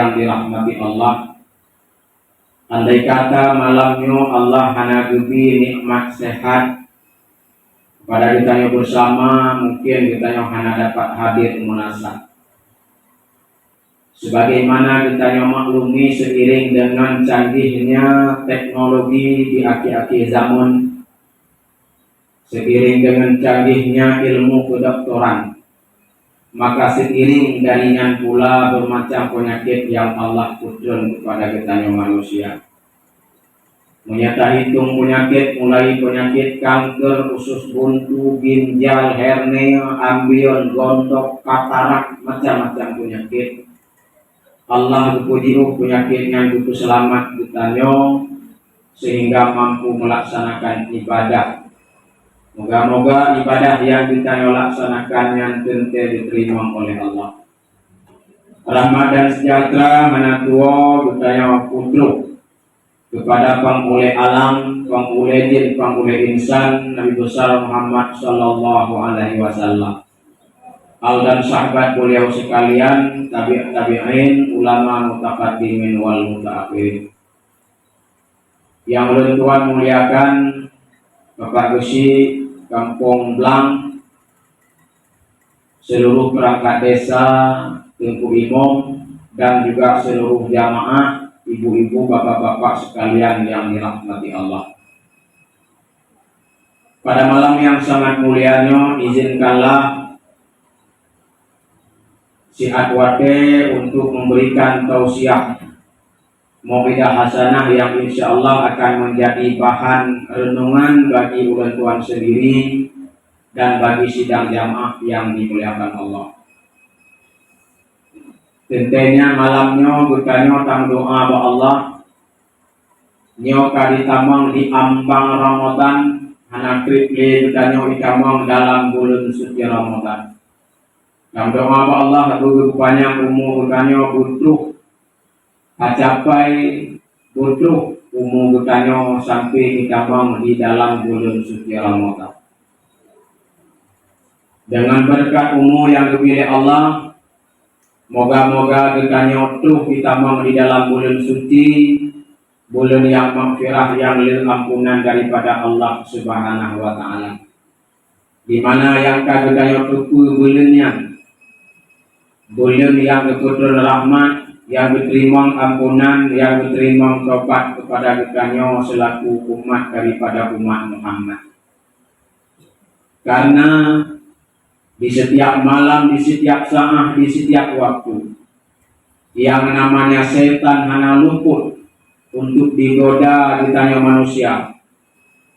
yang dirahmati Allah. Andai kata malamnya Allah hanagubi nikmat sehat pada kita bersama, mungkin kita hana dapat hadir munasab. Sebagaimana kita maklumi, seiring dengan canggihnya teknologi di akhir-akhir zaman, seiring dengan canggihnya ilmu kedokteran, maka seiring darinya pula bermacam penyakit yang Allah kurniakan kepada kita manusia. Menyata hitung penyakit, mulai penyakit kanker, usus buntu, ginjal, hernia, amblion, gondok, katarak, macam-macam penyakit. Allah berpujiu penyakit yang butuh selamat ditanya sehingga mampu melaksanakan ibadah. Moga-moga ibadah yang kita laksanakan yang tentu diterima oleh Allah. Rahmat dan sejahtera manatua budaya putru kepada pangulai alam, pangulai jin, pangulai insan, Nabi besar Muhammad sallallahu alaihi wasallam. Al dan sahabat beliau sekalian, tabi'in, ulama mutaqaddimin wal mutaakhirin. Yang ulun Tuhan muliakan, Bapak Besi, Kampung Blang, seluruh perangkat desa, Tengku Imam, dan juga seluruh jamaah, ibu-ibu, bapak-bapak sekalian yang dirahmati Allah. Pada malam yang sangat mulianya, izinkanlah si Adwate untuk memberikan tausiah mau'idah hasanah yang insya Allah akan menjadi bahan renungan bagi ulang Tuhan sendiri dan bagi sidang jamaah yang dimuliakan Allah. Tentunya malamnya bertanya tentang doa ba Allah nyoka ditamang di ambang Ramadan, anak triple bertanya ditamang dalam bulan suci Ramadan. Dalam doa ba Allah berbanyak umur bertanya butuh capai butuh umur bertanya sampai ditamang di dalam bulan suci Ramadan. Dengan berkat umur yang dipilih Allah, moga-moga kita nyotuh ditamang di dalam bulan suci, bulan yang maghfirah, yang lil ampunan daripada Allah Subhanahu wa taala. Di mana yang kita nyotuh bulannya, bulan yang dikutul rahmat, yang diterima ampunan, yang diterima taubat kepada kita selaku umat daripada umat Muhammad. Karena di setiap malam, di setiap saat, di setiap waktu, yang namanya setan hana luput untuk digoda ditanya manusia,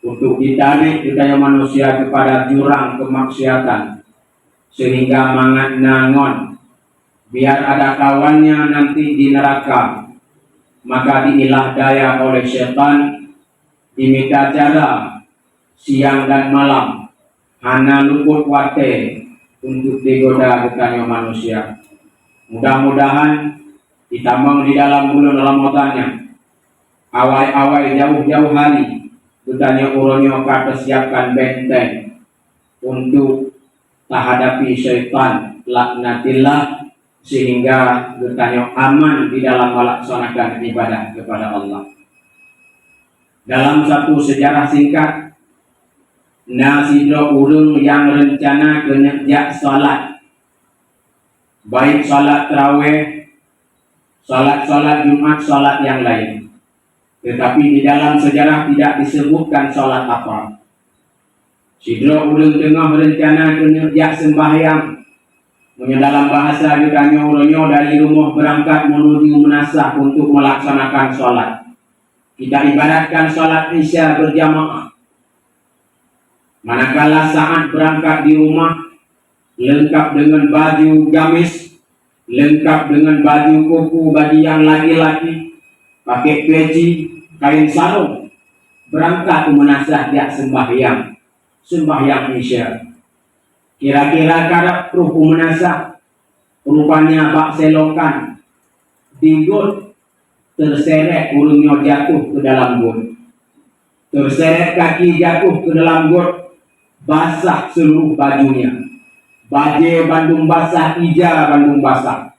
untuk ditarik ditanya manusia kepada jurang kemaksiatan, sehingga mangat nangon biar ada kawannya nanti di neraka, maka diilah daya oleh setan, diminta cara siang dan malam hana luput wate untuk digoda ditanya manusia. Mudah-mudahan ditamang di dalam bulan Ramadannya, awal-awal jauh-jauh hari ditanya uronyo kata siapkan benteng untuk menghadapi syaitan laknatillah, sehingga ditanya aman di dalam melaksanakan ibadah kepada Allah. Dalam satu sejarah singkat, nasidro urung yang rencana kenejak salat, baik salat tarawih, salat Jumat, salat yang lain, tetapi di dalam sejarah tidak disebutkan salat apa. Sidro urung tengah rencana kenejak sembahyang, dalam bahasa ditanya uronyo dari rumah berangkat menuju menasah untuk melaksanakan salat. Kita ibaratkan salat Isya berjamaah. Manakala saat berangkat di rumah, lengkap dengan baju gamis, lengkap dengan baju kuku bagi yang laki-laki, pakai peci, kain sarung, berangkat menasah dia sembahyang Isya. Kira-kira kadang ruh menasah, rupanya bak selokan, digot, terseret urungnya jatuh ke dalam got, terseret kaki jatuh ke dalam got, basah seluruh bajunya. Baje Bandung basah, ija Bandung basah.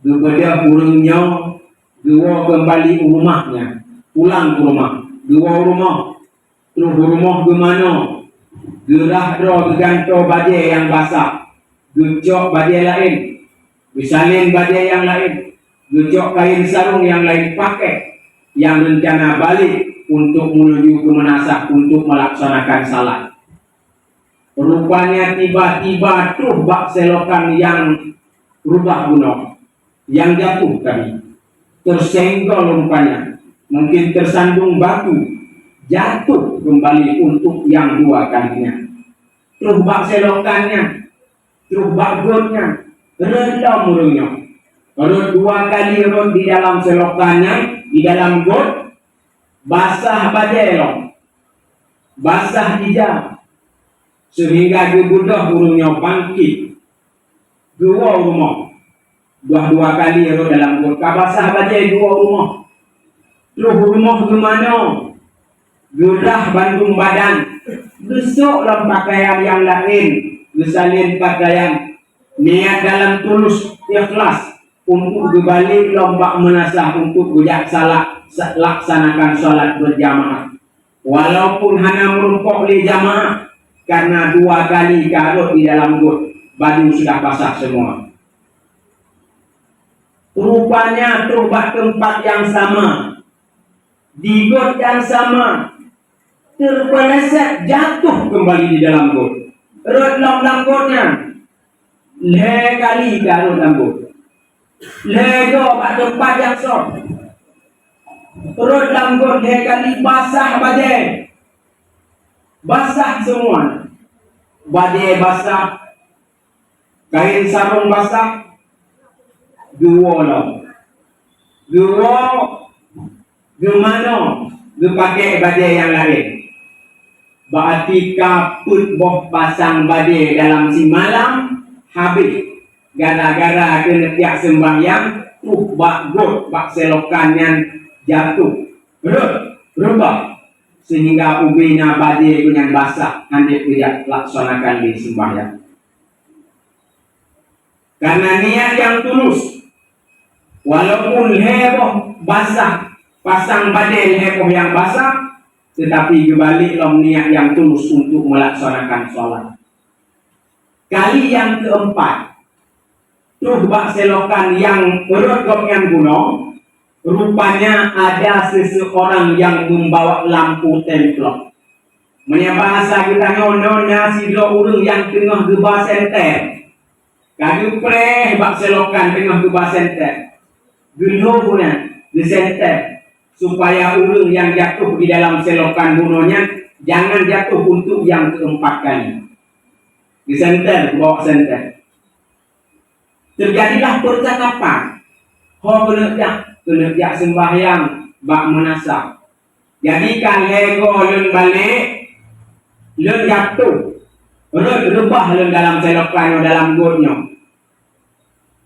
kepada urungnya dua kembali rumahnya, pulang ke rumah, dua rumah, terus rumah ke mana, gerah roh geganto badai yang basah, gecok badai lain, disalin badai yang lain, gecok kain sarung yang lain pakai, yang rencana balik untuk menuju ke Manasah untuk melaksanakan salat. Rupanya tiba-tiba tuh bak selokan yang rubah gunung, yang jatuh tadi, tersenggol rupanya, mungkin tersandung batu, jatuh kembali untuk yang dua kalinya. Terus bak selokannya, terus bak gotnya, redam murungnya. Rod dua kali rod di dalam selokannya, di dalam got, basah badai loh, basah hijau, sehingga gebudah burungnya bangkit. Dua rumah, dua kali rod dalam got, basah badai dua rumah. Terus rumah gimana? Gerah bandung badan, besok dalam pakaian yang lain, gesalin pakaian, niat dalam tulus ikhlas untuk berbalik lomba menasah untuk bujak salat laksanakan sholat berjamaah. Walaupun hanya merumpok di jamaah, karena dua kali karut di dalam got, baju sudah basah semua. Rupanya terubah tempat yang sama, di got yang sama, terpeleset jatuh kembali di dalam got. Rot dalam gotnya, le kali karut dalam got. Lego kat tempat yang sok. Perut dalam got le kali basah badai. Basah semua. Badai basah. Kain sarung basah. Dua lah. Dua gimana? Dipakai badai yang lain. Berarti kaput boh pasang badai dalam si malam habis. Gara-gara kena tiap sembahyang, bak got, bak selokannya jatuh, berubah, sehingga ubina badai dengan basah, nanti tidak laksanakan di sembahyang. Karena niat yang tulus, walaupun heboh basah, pasang badai heboh yang basah, tetapi kembali niat yang tulus untuk melaksanakan sholat. Kali yang keempat, tuh bak selokan yang berogok yang gunung, rupanya ada seseorang yang membawa lampu templok. Menurut bahasa kita nyonya si dua urang yang tengah gebah senter. Kadu preh bak selokan tengah gebah senter. Geluh punya di senter supaya urang yang jatuh di dalam selokan gunungnya jangan jatuh untuk yang keempat kali. Di senter, bawa senter. Terjadilah percakapan. Kena jak sembahyang bak menasah. Jadi kan lego lun balik, lun jatuh, rebah lun dalam selokan dalam gotnya.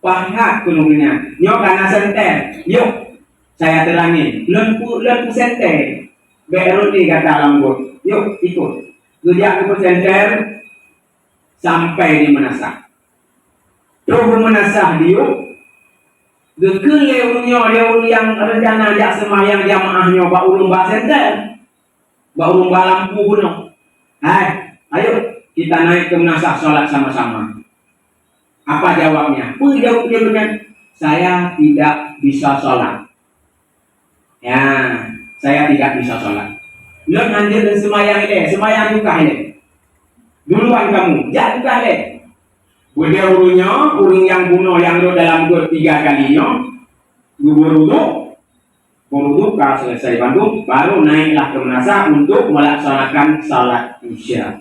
Pahat kunungnya. Nyo karena senter. Yuk, saya terangin. Lun senter. Baru di kata dalam got. Yuk ikut. Gejak ke senter sampai di menasah. Terus menasah dia, dekil leurunyo yang rencana jak semayang jamaahnya bak urung bak senter, bak urung bak lampu gunung. Ayo kita naik ke menasah sholat sama-sama. Apa jawabnya? Jawab dia dengan saya tidak bisa sholat. Ya, saya tidak bisa sholat. Lo anjir dan semayang juga ini. Duluan kamu, jak juga ini. Udah urung yang bunuh yang lo dalam got 3 kalinya, berwudu kalau selesai bandung, baru naiklah ke menasah untuk melaksanakan salat isya.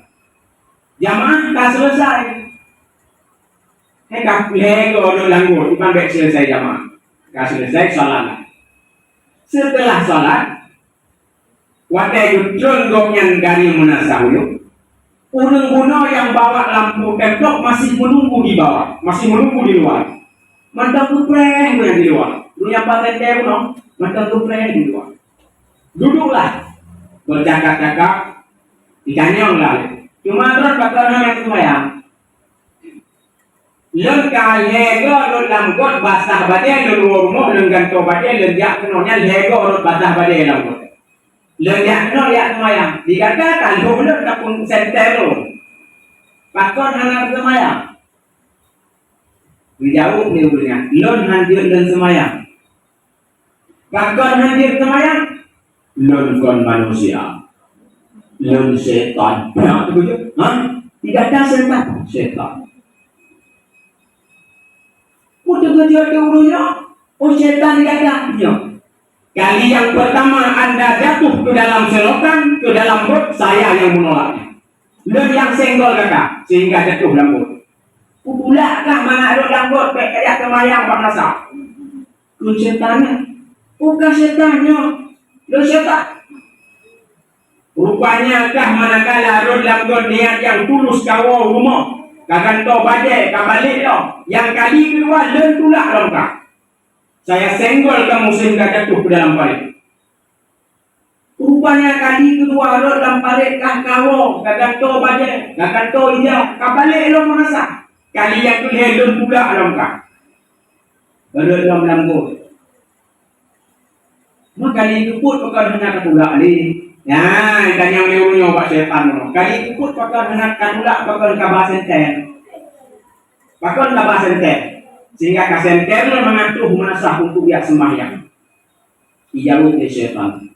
Jamaah tak selesai. Kalau dalam got, iban baik selesai jamaah. Tak selesai salat. Setelah salat, wadah jutron goknya dari menasah itu. Urang guna yang bawa lampu templok masih menunggu di bawah, masih menunggu di luar. Mantap kupreh yang di luar. Dunia paten dia guna, mantap kupreh di luar. Duduklah, bercakap-cakap, ditanya orang lain. Cuma terus bakal yang semayang. Lơn cài hego lơn làm gốt basah badai lơn rumah lơn ganto badai lơn yak kenonnya hego lơn basah badai làm gốt. Lơn yak kenon yak semayang. Dikatakan lơn tapun sentero. Pakon anak semayang. Dijawab ni ubahnya. Lơn hadir lơn semayang. Pakon hadir semayang. Lơn kon manusia. Lơn setan. Yang begitu? Tidak ada setan. Setan. Udah kerja urunya, setan tidak ada. Kali yang pertama Anda jatuh ke dalam selokan, ke dalam got, saya yang menolaknya. Dan yang senggol kakak, sehingga jatuh dalam got. Pulakkah mana ada dalam got, kayak kemayang Pak Nasa. Ku setannya, bukan setannya, lo setan. Rupanya kah manakala ada dalam got niat yang tulus kawal rumah. Kakan to badai, kabalik lo. Yang kali kedua, lentulak lo kak. Saya senggol kamu sehingga jatuh ke dalam parit. Rupanya kali kedua, lo dalam parit kah kawo. Kakan to badai, kakan to hijau. Kabalik lo merasa. Kali yang kedua, lentulak lo kak. Lalu lo melambut. Maka kali keput, pakai hendak ketulak ni. Ya, kan yang leunya Pak Setan. Kali ikut pakai hendak ketulak, pakai kabah senter. Pakai kabah senter. Sehingga kasenter mengatur menasah untuk dia sembahyang. Dijawab oleh setan.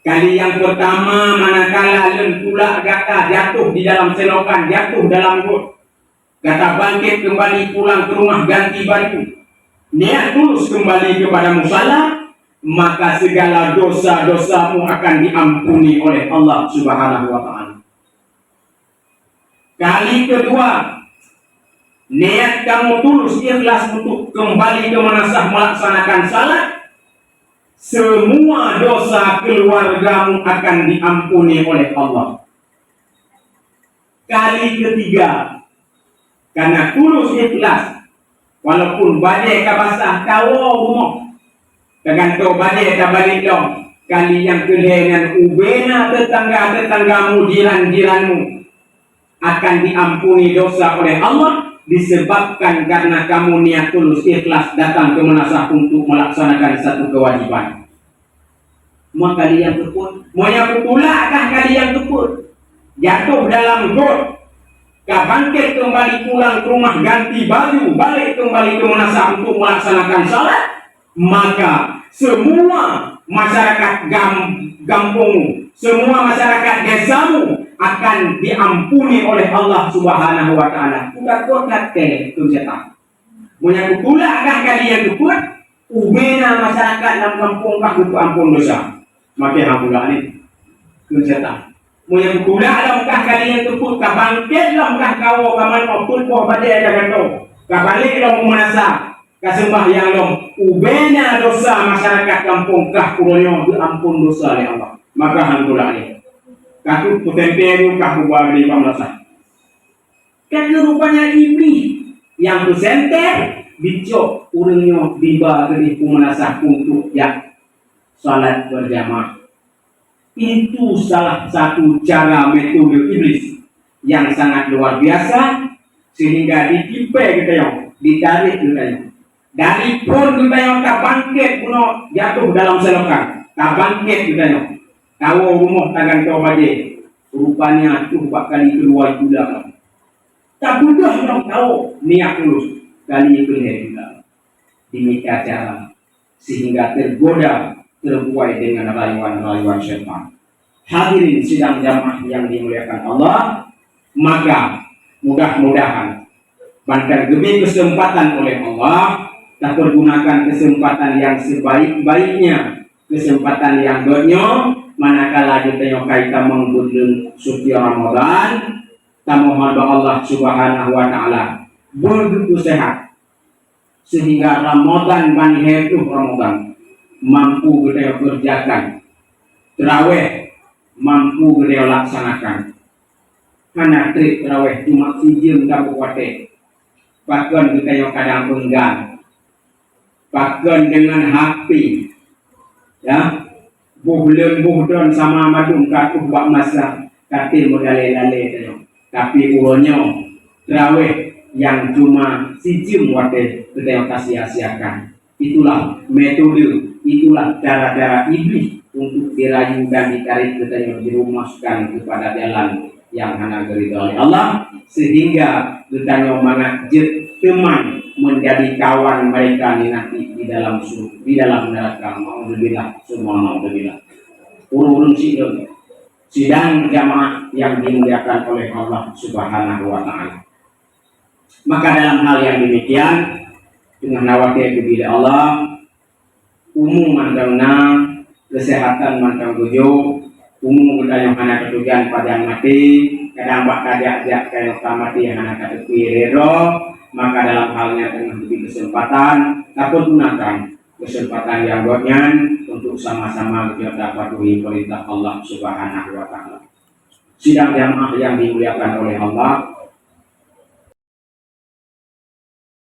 Kali yang pertama manakala lentulak gata jatuh di dalam selokan, jatuh dalam got. Gata bangkit kembali pulang ke rumah ganti baju. Niat tulus kembali kepada musala. Maka segala dosa-dosamu akan diampuni oleh Allah Subhanahu wa ta'ala. Kali kedua, niat kamu tulus ikhlas untuk kembali ke manasah melaksanakan salat, semua dosa keluargamu akan diampuni oleh Allah. Kali ketiga, karena tulus ikhlas, walaupun badai kabasah kawo rumah, dengan to badai balik dong. Kali yang kedua ubena tetangga-tetanggamu, jiran-jiranmu akan diampuni dosa oleh Allah disebabkan karena kamu niat tulus ikhlas datang ke manasah untuk melaksanakan satu kewajiban. Mau kali yang keput, mau yang pulakkah kali yang keput jatuh dalam got, bangkit kembali pulang ke rumah ganti baju, balik kembali ke manasah untuk melaksanakan salat. Maka semua masyarakat kampungmu, semua masyarakat desamu akan diampuni oleh Allah Subhanahu wa ta'ala. Udah kotak ke setan. Punya kutulakkah kali yang keput, ubena masyarakat dalam kampung kah untuk ampun dosa. Maka hampulah ni ke setan. Punya kutulak dalam kah kali yang keput, kah bangkit dalam kah kau kaman opun poh badai ada kata. Kah balik dalam menasa. Kasembah yang long ubena dosa masyarakat kampung kah kuronyo diampun dosa oleh Allah. Maka hampulah ni. Katu putemperu kah kubah di pamlasa. Kata rupanya iblis yang bersenter bicok urangnya tiba ke menasah untuk ya salat berjamaah. Itu salah satu cara metode iblis yang sangat luar biasa sehingga ditipai kita yang ditarik kita yang dari pun kita yang tak bangkit puno jatuh dalam selokan tak bangkit kita yang tahu rumah tangan kau baje rupanya tuh kali keluar juga tak butuh orang tahu niat tulus kali keluar juga demikian cara sehingga tergoda terbuai dengan rayuan-rayuan syaitan. Hadirin sidang jamaah yang dimuliakan Allah, maka mudah-mudahan pada demi kesempatan oleh Allah kita pergunakan kesempatan yang sebaik-baiknya, kesempatan yang donyo manakala kita kaitan menggudung suci Ramadan. Kita mohon Allah Subhanahu wa ta'ala begitu sehat sehingga Ramadan banhetu Ramadan mampu kita kerjakan, terawih mampu kita laksanakan. Karena trik terawih cuma sijil kabupaten, bahkan kita yang kadang enggan, bahkan dengan HP, ya, buhdon sama madung katuh bak masa katil modale-lale tayo. Tapi uronyo terawih yang cuma sijim wate kita sia-siakan. Itulah metode, itulah cara-cara iblis untuk dirayu dan ditarik kita dirumuskan kepada jalan yang hana geridho oleh Allah, sehingga kita mengajak teman menjadi kawan mereka nanti di dalam surga, di dalam neraka. Alhamdulillah, semua alhamdulillah. Urun sidang jamaah yang dimuliakan oleh Allah Subhanahu wa taala. Maka dalam hal yang demikian, dengan nawati kepada Allah, umum mantangna kesehatan mantang tujuh, umum kita yang anak ketujuan pada yang mati, kadang bak kajak kayak mati yang anak ketujuan, maka dalam halnya dengan lebih kesempatan, dapat gunakan kesempatan yang buatnya untuk sama-sama kita patuhi perintah Allah Subhanahu wa taala. Sidang jamaah yang dimuliakan oleh Allah,